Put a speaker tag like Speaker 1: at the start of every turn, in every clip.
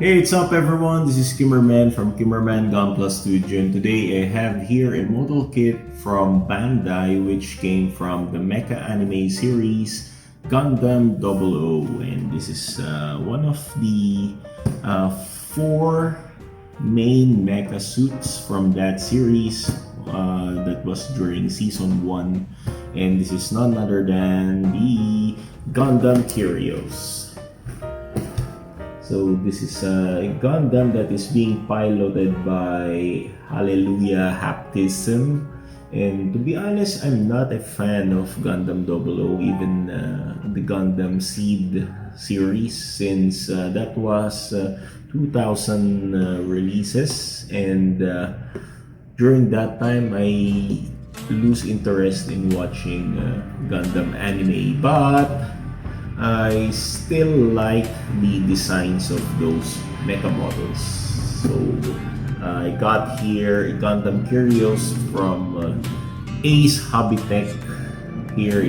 Speaker 1: Hey, what's up everyone? This is Kimmerman from Kimmerman Gunpla Studio, and today I have here a model kit from Bandai which came from the Mecha anime series Gundam 00, and this is one of the four main mecha suits from that series that was during season 1, and this is none other than the Gundam KYRIOS. So this is a Gundam that is being piloted by Hallelujah Haptism, and to be honest, I'm not a fan of Gundam 00, even the Gundam Seed series, since that was 2000 releases, and during that time I lose interest in watching Gundam anime, but I still like the designs of those mecha models. So I got here Gundam KYRIOS from Ace Hobbytech here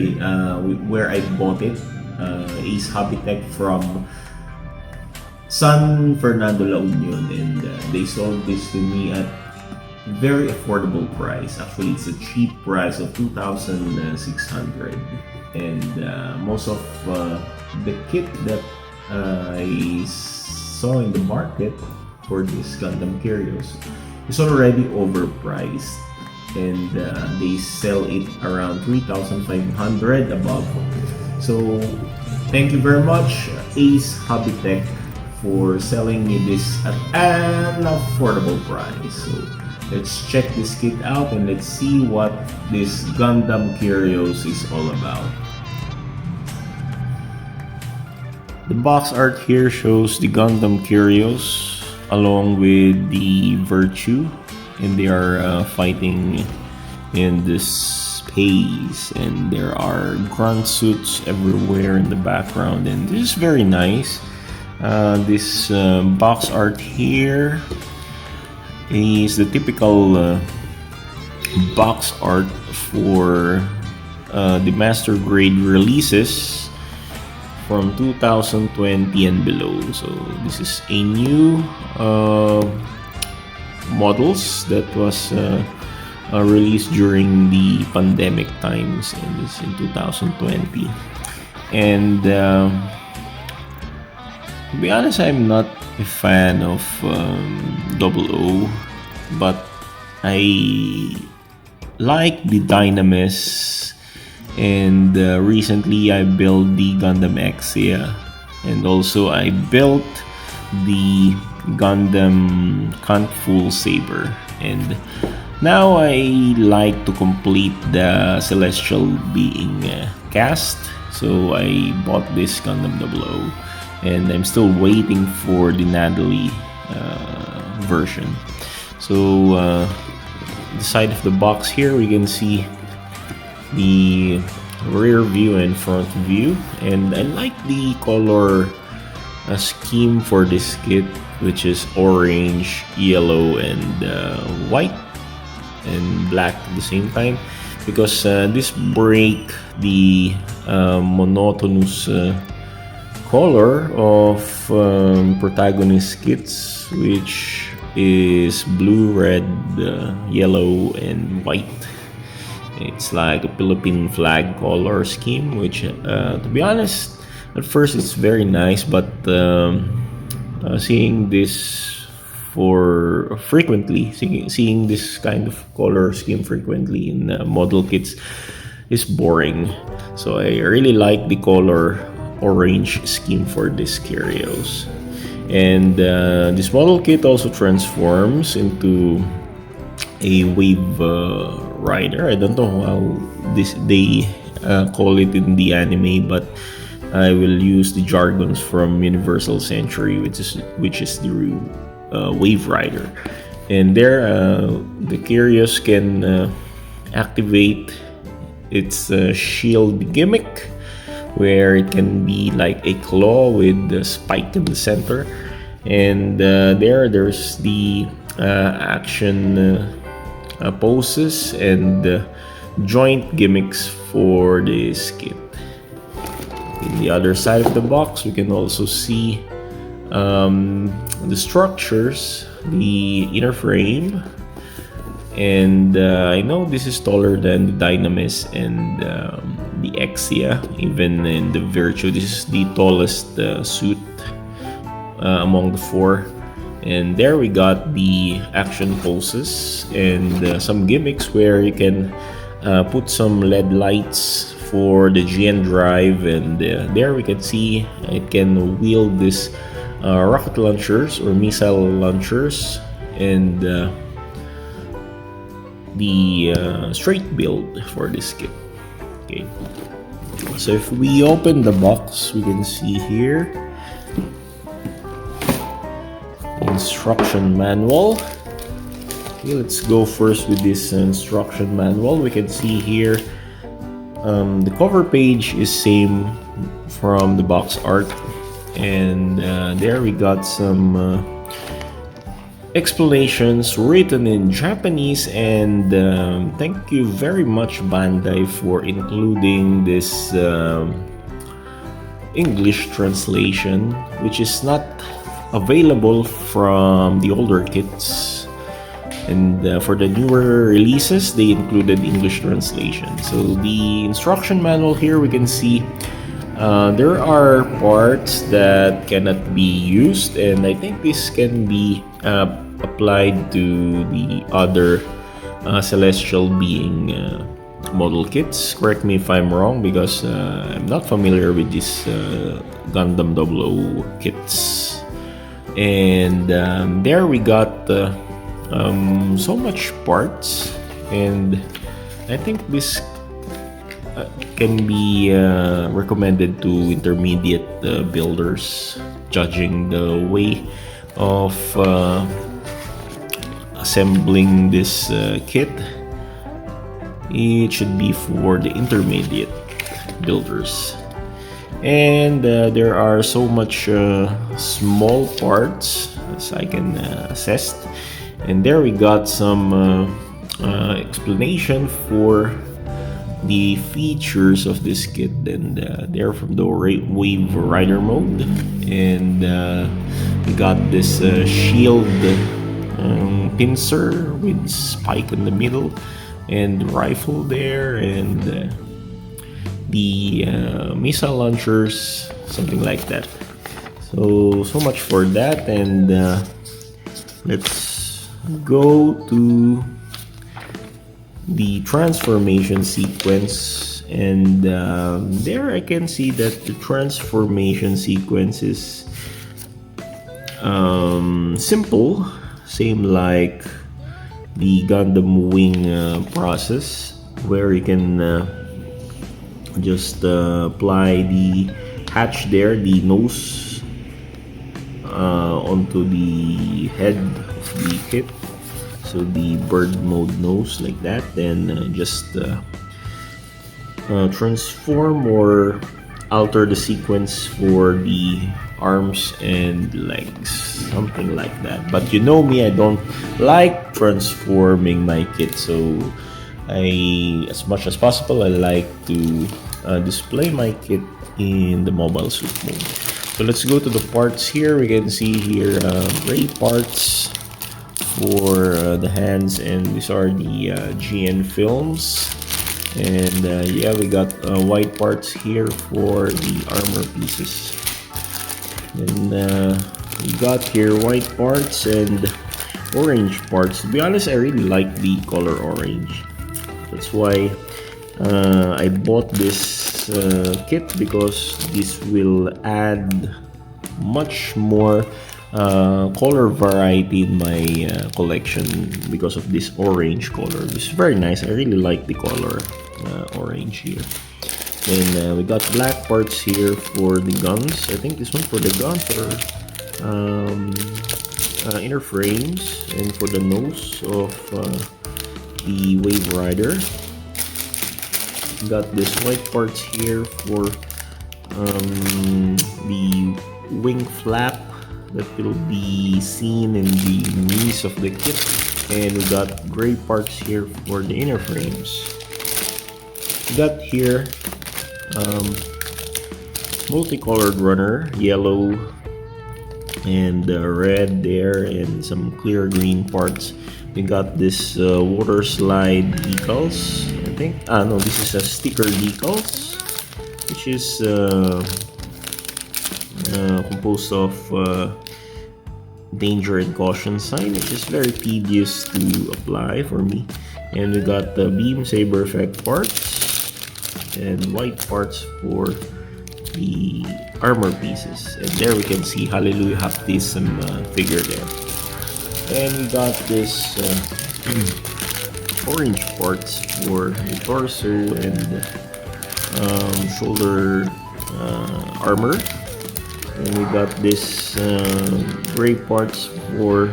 Speaker 1: where I bought it. Ace Hobbytech from San Fernando, La Union, and they sold this to me at very affordable price. Actually, it's a cheap price of 2,600, and most of the kit that I saw in the market for this Gundam KYRIOS is already overpriced, and they sell it around 3,500 above. So thank you very much, Ace Hobbytech, for selling me this at an affordable price. So let's check this kit out and let's see what this Gundam KYRIOS is all about. The box art here shows the Gundam KYRIOS along with the Virtue, and they are fighting in this space, and there are grunt suits everywhere in the background, and this is very nice. This box art here is the typical box art for the master grade releases from 2020 and below. So this is a new models that was released during the pandemic times, and this in 2020. And to be honest, I'm not a fan of 00, but I like the Dynamis, and recently I built the Gundam Exia, and also I built the Gundam Full Saber, and now I like to complete the Celestial Being cast, so I bought this Gundam 00, and I'm still waiting for the Natalie version. So the side of the box here, we can see the rear view and front view, and I like the color scheme for this kit, which is orange, yellow, and white and black at the same time, because this break the monotonous color of protagonist kits, which is blue, red, yellow, and white. It's like a Philippine flag color scheme, which to be honest, at first it's very nice, but seeing this seeing this kind of color scheme frequently in model kits is boring. So I really like the color orange scheme for this KYRIOS. And this model kit also transforms into a wave rider. I don't know how they call it in the anime, but I will use the jargons from Universal Century, which is the wave rider. And there the KYRIOS can activate its shield gimmick, where it can be like a claw with the spike in the center, and there's the action poses and joint gimmicks for this kit. In the other side of the box, we can also see The structures, the inner frame, and I know this is taller than the Dynamis and the Exia. Even in the Virtue, this is the tallest suit among the four. And there we got the action poses and some gimmicks where you can put some LED lights for the GN drive, and there we can see it can wield this rocket launchers or missile launchers, and the straight build for this kit. Okay, so if we open the box, we can see here instruction manual. Okay, let's go first with this instruction manual. We can see here the cover page is same from the box art, and there we got some explanations written in Japanese, and thank you very much Bandai for including this English translation, which is not available from the older kits, and for the newer releases they included English translation. So the instruction manual here, we can see there are parts that cannot be used, and I think this can be applied to the other celestial being model kits. Correct me if I'm wrong, because I'm not familiar with these Gundam 00 kits. And there we got so much parts, and I think this can be recommended to intermediate builders, judging the way of assembling this kit. It should be for the intermediate builders. And there are so much small parts as I can assess, and there we got some explanation for the features of this kit, and they're from the Wave Rider mode, and we got this shield pincer with spike in the middle and rifle there, and the missile launchers, something like that. So much for that, and let's go to the transformation sequence, and there I can see that the transformation sequence is simple, same like the Gundam Wing process, where you can just apply the hatch there, the nose, onto the head of the kit. So the bird mode nose like that, then just transform or alter the sequence for the arms and legs, something like that. But you know me, I don't like transforming my kit, so as much as possible, I like to display my kit in the mobile suit mode. So let's go to the parts here. We can see here gray parts for the hands, and these are the GN films, and yeah, we got white parts here for the armor pieces, and we got here white parts and orange parts. To be honest, I really like the color orange. That's why I bought this kit, because this will add much more color variety in my collection because of this orange color. It's very nice. I really like the color orange here. Then we got black parts here for the guns. I think this one for the guns or inner frames, and for the nose of the Wave Rider. Got this white parts here for the wing flap that will be seen in the knees of the kit, and we got gray parts here for the inner frames. We got here multicolored runner, yellow, and red there, and some clear green parts. We got this water slide decals, I think. No, this is a sticker decals, which is composed of danger and caution sign, which is very tedious to apply for me. And we got the beam saber effect parts and white parts for the armor pieces. And there we can see Hallelujah Baptism figure there. And we got this orange parts for the torso and shoulder armor. And we got this gray parts for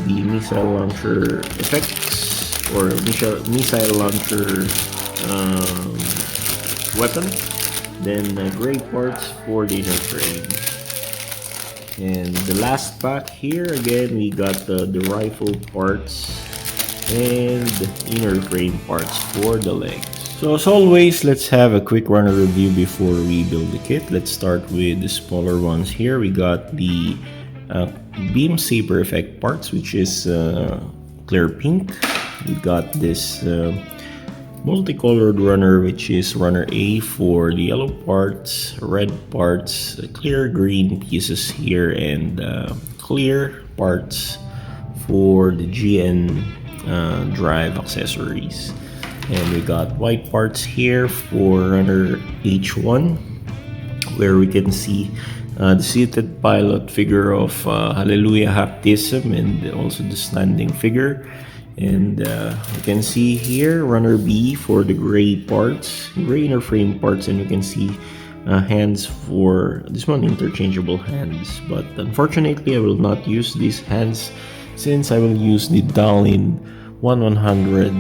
Speaker 1: the missile launcher effects, or missile launcher weapon. Then gray parts for the inner frame. And the last pack here, again, we got the rifle parts and inner frame parts for the legs. So as always, let's have a quick runner review before we build the kit. Let's start with the smaller ones here. We got the beam saber effect parts, which is clear pink. We got this multicolored runner, which is runner A for the yellow parts, red parts, clear green pieces here, and clear parts for the GN drive accessories. And we got white parts here for runner H1, where we can see the seated pilot figure of Hallelujah Baptism, and also the standing figure. And you can see here runner B for the gray parts, gray inner frame parts, and you can see hands for this one, interchangeable hands. But unfortunately, I will not use these hands since I will use the Dallin 1100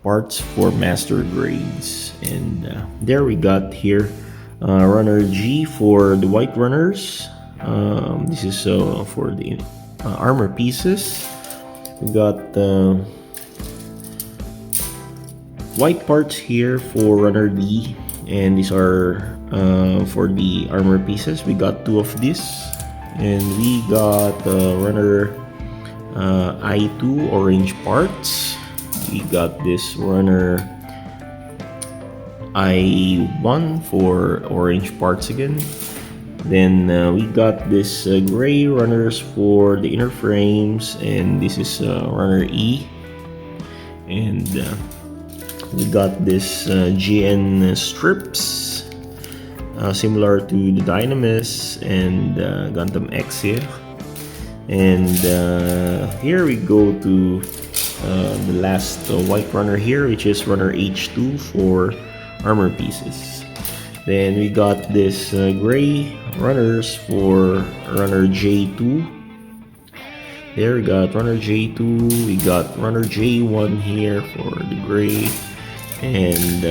Speaker 1: parts for master grades. And there we got here runner G for the white runners. This is for the armor pieces. We got white parts here for runner D, and these are for the armor pieces. We got two of these, and we got runner I2 orange parts. We got this runner I1 for orange parts again. Then we got this gray runners for the inner frames, and this is runner E. And we got this GN strips, similar to the Dynamis and Gundam X here. And here we go to the last white runner here, which is runner H2 for armor pieces. Then we got this gray runners for runner J2. There we got runner J2. We got runner J1 here for the gray, and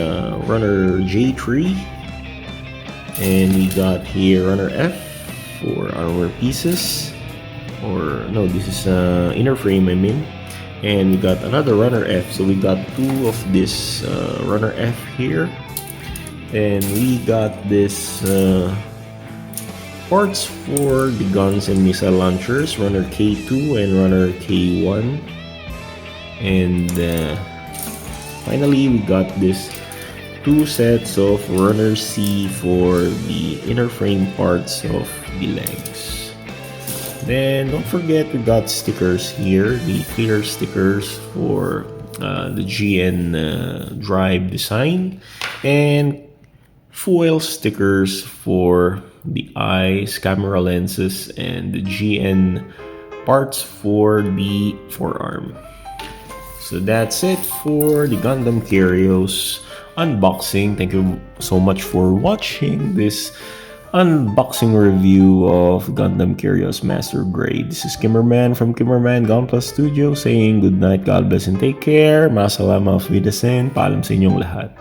Speaker 1: runner J3. And we got here runner F for armor pieces, or no, this is inner frame, I mean. And we got another runner F, so we got two of this runner F here. And we got this parts for the guns and missile launchers, runner K2 and runner K1. And finally, we got this two sets of runner C for the inner frame parts of the legs. Then don't forget, we got stickers here, the clear stickers for the GN drive design, and foil stickers for the eyes, camera lenses, and the GN parts for the forearm. So that's it for the Gundam KYRIOS unboxing. Thank you so much for watching this unboxing review of Gundam KYRIOS Master Grade. This is Kimmerman from Kimmerman Gunpla Studio saying good night, God bless and take care. Masalama, auf Wiedersehen. Paalam sa inyong lahat.